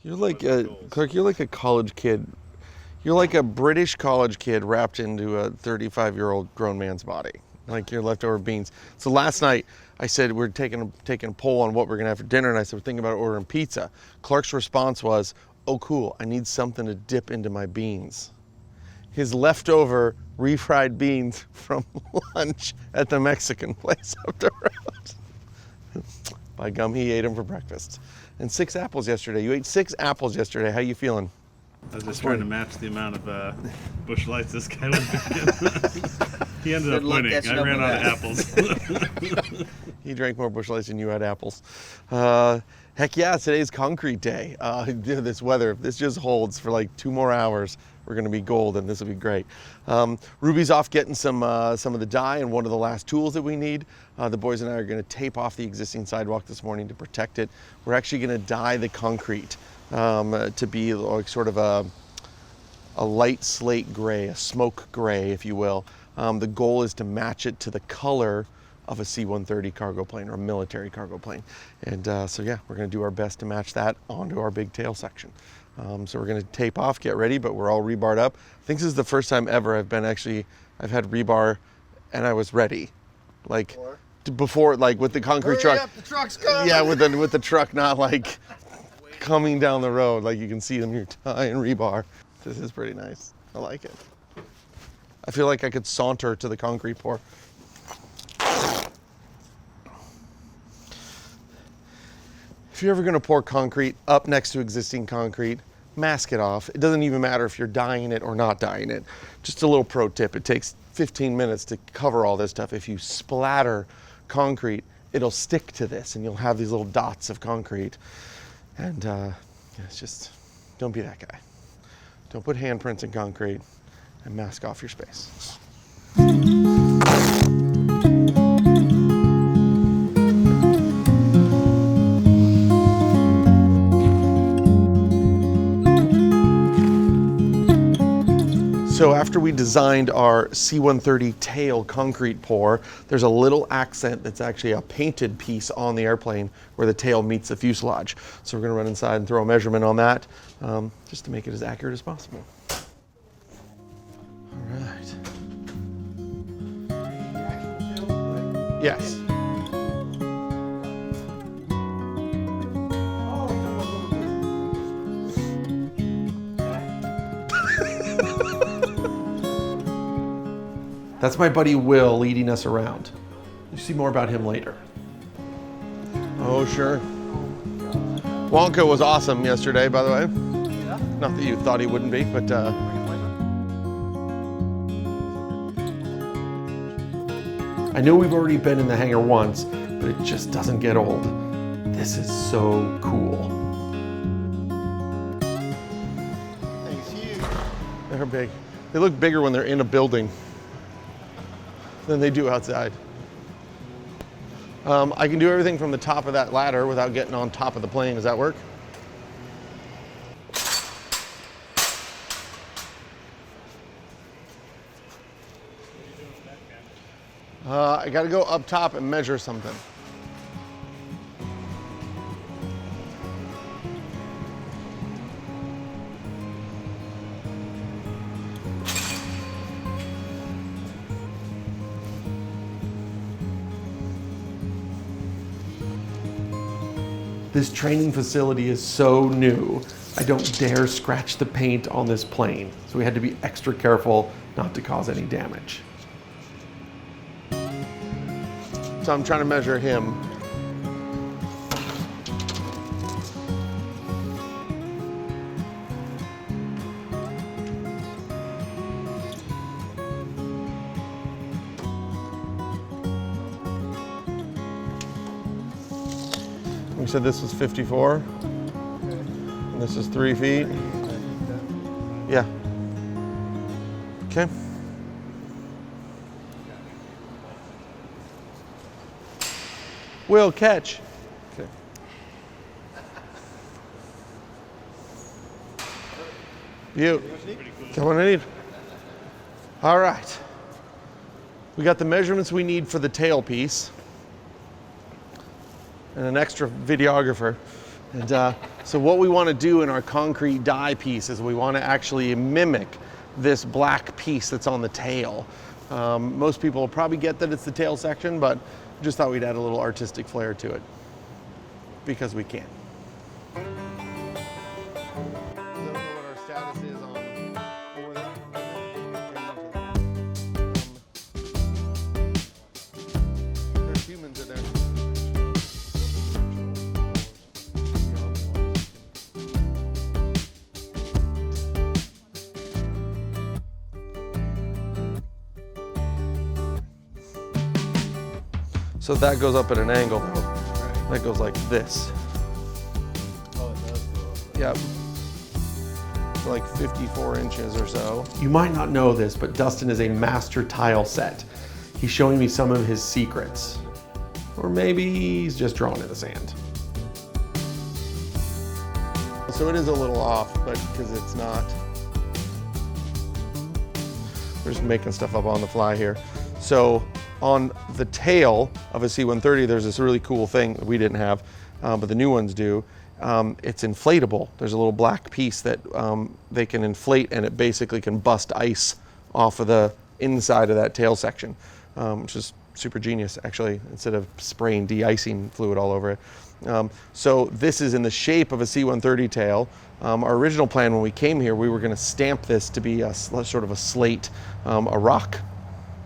You're like Clark, you're like a college kid. You're like a British college kid wrapped into a 35-year-old grown man's body. Like your leftover beans. So last night I said we're taking a poll on what we're gonna have for dinner, and I said we're thinking about ordering pizza. Clark's response was, "Oh, cool! I need something to dip into my beans." His leftover refried beans from lunch at the Mexican place up the road. By gum, he ate them for breakfast. And 6 apples yesterday. You ate 6 apples yesterday. How you feeling? I was just trying to match the amount of bush lights this guy was drinking. He ended up winning. I ran out of apples. He drank more bush lights than you had apples. Heck yeah, today's concrete day. This weather, if this just holds for like 2 more hours, we're gonna be golden. This will be great. Ruby's off getting some of the dye and one of the last tools that we need. The boys and I are gonna tape off the existing sidewalk this morning to protect it. We're actually gonna dye the concrete to be like sort of a light slate gray, a smoke gray, if you will. The goal is to match it to the color of a C-130 cargo plane or a military cargo plane. And so yeah, we're gonna do our best to match that onto our big tail section. So we're gonna tape off, get ready, but we're all rebarred up. I think this is the first time ever I've had rebar and I was ready. Like before, like with the concrete truck. Hurry up, the truck's coming. Yeah, with the truck not like coming down the road, like you can see them, you're tying rebar. This is pretty nice, I like it. I feel like I could saunter to the concrete pour. If you're ever gonna pour concrete up next to existing concrete, mask it off. It doesn't even matter if you're dyeing it or not dyeing it. Just a little pro tip, it takes 15 minutes to cover all this stuff. If you splatter concrete, it'll stick to this and you'll have these little dots of concrete. And it's just, don't be that guy. Don't put handprints in concrete and mask off your space. So after we designed our C-130 tail concrete pour, there's a little accent that's actually a painted piece on the airplane where the tail meets the fuselage. So we're gonna run inside and throw a measurement on that just to make it as accurate as possible. All right. Yes. That's my buddy Will leading us around. You see more about him later. Oh, sure. Wonka was awesome yesterday, by the way. Yeah. Not that you thought he wouldn't be, but I know we've already been in the hangar once, but it just doesn't get old. This is so cool. Thing's huge. They're big. They look bigger when they're in a building than they do outside. I can do everything from the top of that ladder without getting on top of the plane. Does that work? I gotta go up top and measure something. This training facility is so new. I don't dare scratch the paint on this plane. So we had to be extra careful not to cause any damage. So I'm trying to measure him. We said this was 54, and this is 3 feet. Yeah. Okay. Will, catch. Okay. You. Come on in. All right. We got the measurements we need for the tail piece and an extra videographer. And so what we want to do in our concrete die piece is we want to actually mimic this black piece that's on the tail. Most people will probably get that it's the tail section, but just thought we'd add a little artistic flair to it because we can. I don't know what our status is on there's humans in there. So that goes up at an angle though. Right. That goes like this. Oh, it does go up. Yep. So like 54 inches or so. You might not know this, but Dustin is a master tile set. He's showing me some of his secrets. Or maybe he's just drawing in the sand. So it is a little off, but because it's not. We're just making stuff up on the fly here. So on the tail of a C-130, there's this really cool thing that we didn't have, but the new ones do. It's inflatable. There's a little black piece that they can inflate, and it basically can bust ice off of the inside of that tail section, which is super genius, actually, instead of spraying de-icing fluid all over it. So this is in the shape of a C-130 tail. Our original plan when we came here, we were going to stamp this to be a sort of a slate, a rock,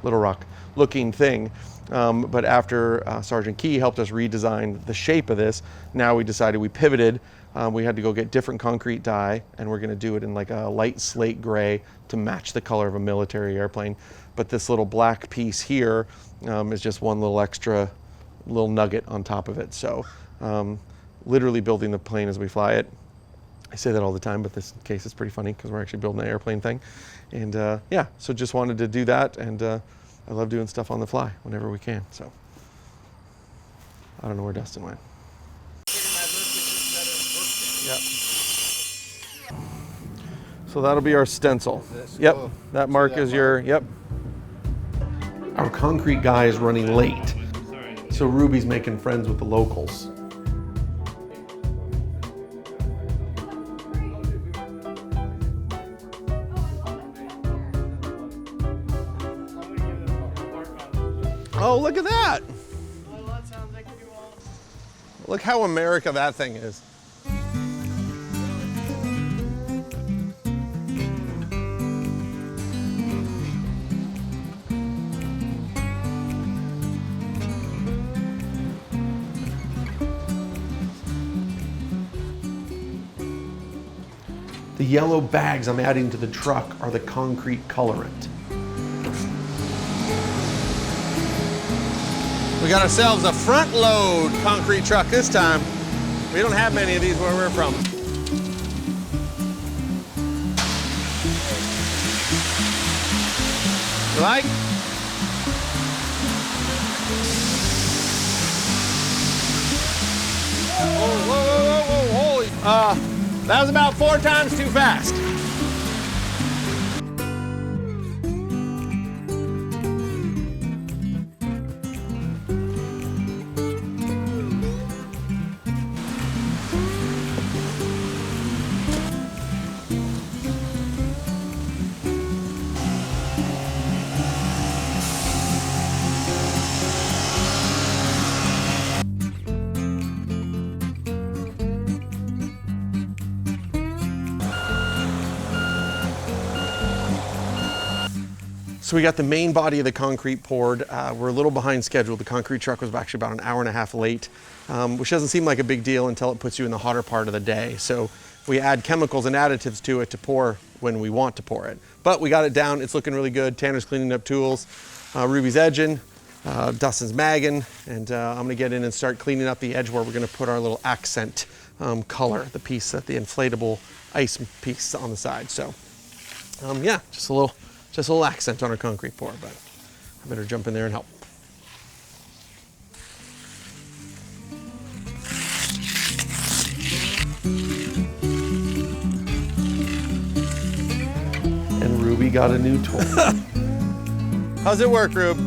little rock looking thing. But after Sergeant Key helped us redesign the shape of this, now we decided, we pivoted. We had to go get different concrete dye, and we're going to do it in like a light slate gray to match the color of a military airplane. But this little black piece here is just one little extra little nugget on top of it. So literally building the plane as we fly it. I say that all the time, but this case is pretty funny because we're actually building an airplane thing. And yeah, so just wanted to do that, and I love doing stuff on the fly whenever we can. So I don't know where Dustin went. Yep. So that'll be our stencil. Yep, that mark is your, yep. Our concrete guy is running late, so Ruby's making friends with the locals. Oh, look at that! Look how America that thing is. The yellow bags I'm adding to the truck are the concrete colorant. We got ourselves a front load concrete truck this time. We don't have many of these where we're from. You like? Whoa, whoa, whoa, whoa, whoa, holy. That was about 4 times too fast. So we got the main body of the concrete poured. We're a little behind schedule. The concrete truck was actually about an hour and a half late, which doesn't seem like a big deal until it puts you in the hotter part of the day. So we add chemicals and additives to it to pour when we want to pour it. But we got it down. It's looking really good. Tanner's cleaning up tools. Ruby's edging. Dustin's magging. And I'm going to get in and start cleaning up the edge where we're going to put our little accent color, the piece, the inflatable ice piece on the side. So yeah, just a little accent on our concrete pour, but I better jump in there and help. And Ruby got a new toy. How's it work, Rube?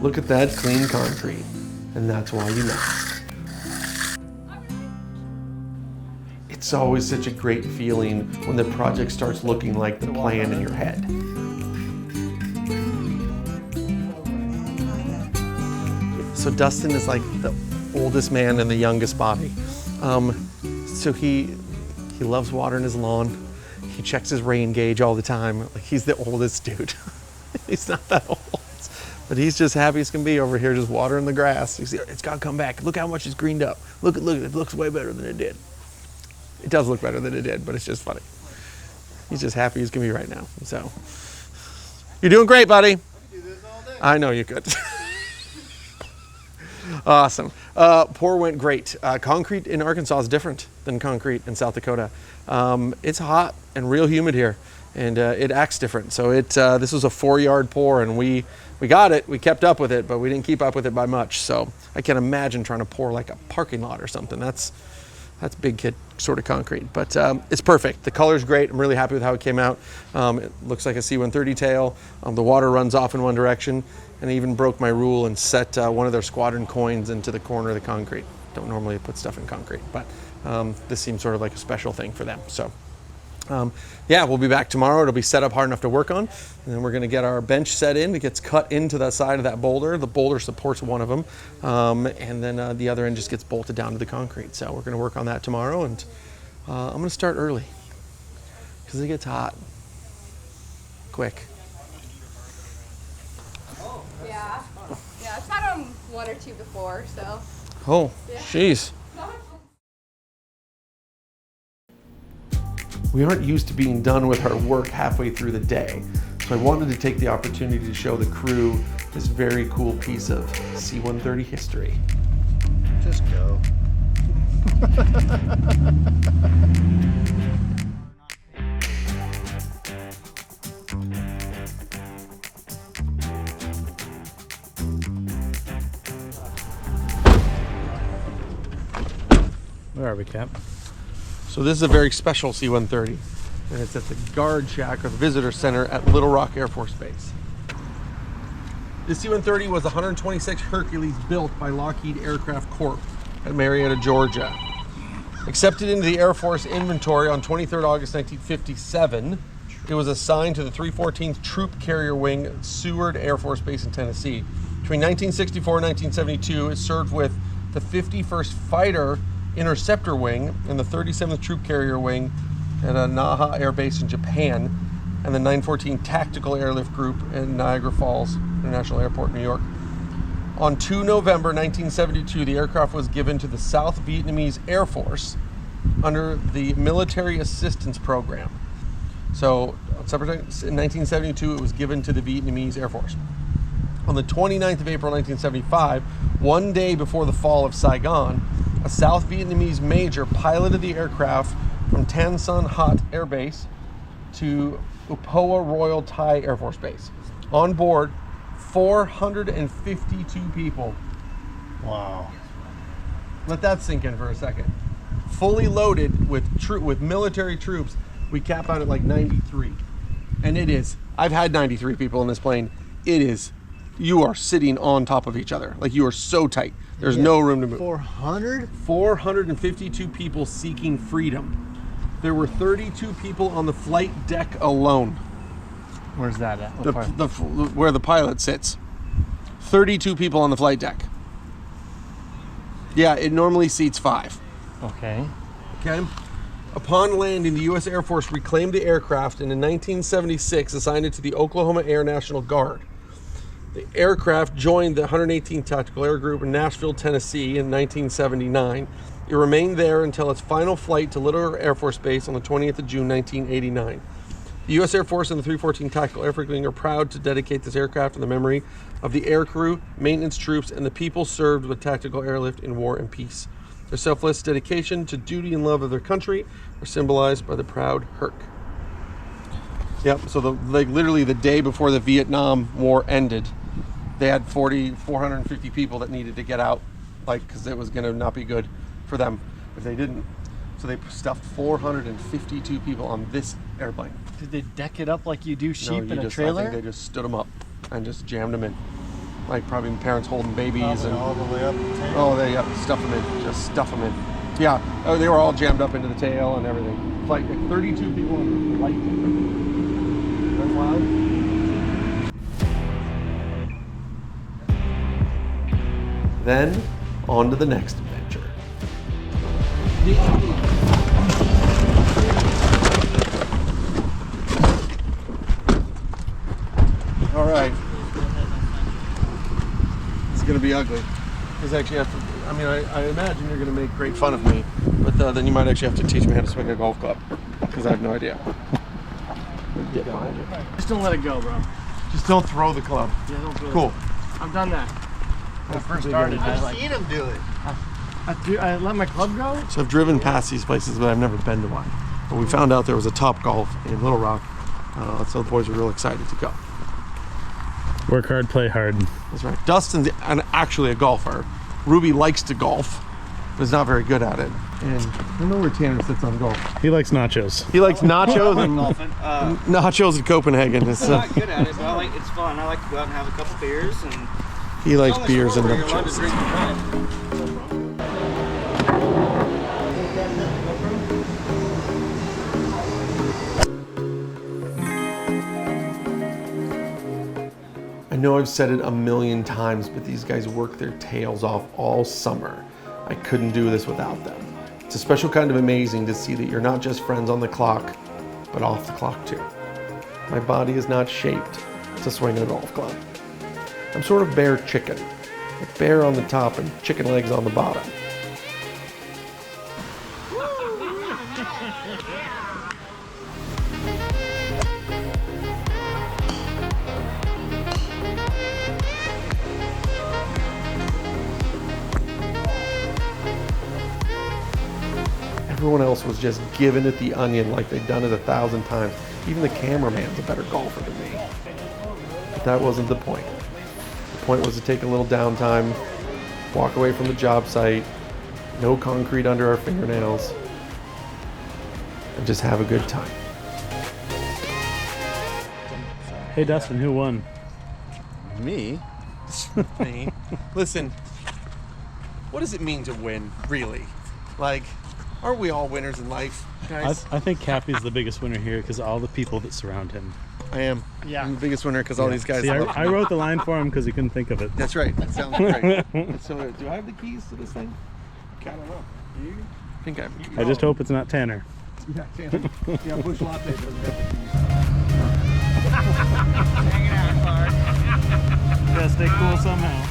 Look at that clean concrete, and that's why you know. It's always such a great feeling when the project starts looking like the plan in your head. So Dustin is like the oldest man in the youngest body. So he loves watering his lawn. He checks his rain gauge all the time. Like, he's the oldest dude. He's not that old, but he's just happy as can be over here just watering the grass. You see, it's gotta come back. Look how much it's greened up. Look, it looks way better than it did. It does look better than it did, but it's just funny. He's just happy as can be right now. So, you're doing great, buddy. I can do this all day. I know you could. Awesome. Pour went great. Concrete in Arkansas is different than concrete in South Dakota. It's hot and real humid here, and it acts different. So this was a 4-yard pour, and we got it. We kept up with it, but we didn't keep up with it by much. So I can't imagine trying to pour like a parking lot or something. That's big kid sort of concrete, but it's perfect. The color's great. I'm really happy with how it came out. It looks like a C-130 tail. The water runs off in one direction, and I even broke my rule and set one of their squadron coins into the corner of the concrete. Don't normally put stuff in concrete, but this seems sort of like a special thing for them. So yeah, we'll be back tomorrow. It'll be set up hard enough to work on, and then we're gonna get our bench set in. It gets cut into the side of that boulder. The boulder supports one of them, and then the other end just gets bolted down to the concrete. So we're gonna work on that tomorrow, and I'm gonna start early because it gets hot quick. Yeah. Yeah, I've had them one or two before, so. Oh, Yeah. jeez. We aren't used to being done with our work halfway through the day, so I wanted to take the opportunity to show the crew this very cool piece of C-130 history. Just go. Where are we, Cap? So this is a very special C-130, and it's at the guard shack or the visitor center at Little Rock Air Force Base. This C-130 was 126 Hercules built by Lockheed Aircraft Corp at Marietta, Georgia. Accepted into the Air Force inventory on 23rd August 1957, it was assigned to the 314th Troop Carrier Wing, Seward Air Force Base in Tennessee. Between 1964 and 1972, it served with the 51st Fighter Interceptor Wing and the 37th Troop Carrier Wing at Naha Air Base in Japan, and the 914 Tactical Airlift Group in Niagara Falls International Airport, New York. On 2 November 1972, the aircraft was given to the South Vietnamese Air Force under the Military Assistance Program. So, in 1972, it was given to the Vietnamese Air Force. On the 29th of April 1975, one day before the fall of Saigon, a South Vietnamese major piloted the aircraft from Tan Son Hat Air Base to Upoa Royal Thai Air Force Base. On board, 452 people. Wow. Let that sink in for a second. Fully loaded with military troops, we cap out at like 93. And it is, I've had 93 people in this plane. It is, you are sitting on top of each other. Like, you are so tight. There's no room to move. 400? 452 people seeking freedom. There were 32 people on the flight deck alone. Where's that at? Where the pilot sits. 32 people on the flight deck. Yeah, it normally seats 5. Okay. Okay. Upon landing, the U.S. Air Force reclaimed the aircraft and in 1976 assigned it to the Oklahoma Air National Guard. The aircraft joined the 118th Tactical Air Group in Nashville, Tennessee in 1979. It remained there until its final flight to Little Air Force Base on the 20th of June, 1989. The U.S. Air Force and the 314 Tactical Aircraft Wing are proud to dedicate this aircraft in the memory of the air crew, maintenance troops, and the people served with tactical airlift in war and peace. Their selfless dedication to duty and love of their country are symbolized by the proud Herc. Yep, so literally the day before the Vietnam War ended, they had 450 people that needed to get out, because it was going to not be good for them if they didn't. So they stuffed 452 people on this airplane. Did they deck it up like you do sheep I in a trailer? think they just stood them up and just jammed them in. like probably parents holding babies and all the way up the tail. oh, they stuff them in, just stuff them in. Yeah, oh, they were all jammed up into the tail and everything. Like 32 people in the flight. That's wild. Then on to the next adventure. All right. It's gonna be ugly. Because actually, have to, I mean, I imagine you're gonna make great fun of me, but then you might actually have to teach me how to swing a golf club, because I have no idea. Get behind you. Just don't let it go, bro. Just don't throw the club. Yeah, don't throw it. Cool. I've done that. When I first started, I've seen him do it. I let my club go. So I've driven past these places, but I've never been to one. But we found out there was a Top Golf in Little Rock, so the boys were real excited to go. Work hard, play hard. That's right. Dustin's actually a golfer. Ruby likes to golf, but is not very good at it. And I don't know where Tanner sits on golf. He likes nachos. He likes nachos and Golfing. nachos in Copenhagen. It's, I'm not good at it, but I like, it's fun. I like to go out and have a couple beers, and he likes beers and you're allowed to nachos. drink and drive. I know I've said it a million times, but these guys work their tails off all summer. I couldn't do this without them. It's a special kind of amazing to see that you're not just friends on the clock, but off the clock too. My body is not shaped to swing a golf club. I'm sort of bear chicken, with bear on the top and chicken legs on the bottom. Everyone else was just giving it the onion like they'd done it 1,000 times. Even the cameraman's a better golfer than me. But that wasn't the point. The point was to take a little downtime, walk away from the job site, no concrete under our fingernails, and just have a good time. Hey Dustin, who won? Me? Me? Listen, what does it mean to win, really? Like, aren't we all winners in life, guys? I think Cappie's the biggest winner here because of all the people that surround him. I am. Yeah. I'm the biggest winner because all these guys See, love I me. wrote the line for him because he couldn't think of it. That's right. That sounds great. So, do I have the keys to this thing? I don't know. Do you? I think I have the keys. I just hope it's not Tanner. Yeah, Tanner. Yeah, Bush Latte doesn't have the keys. Hanging out hard. Gotta stay cool somehow.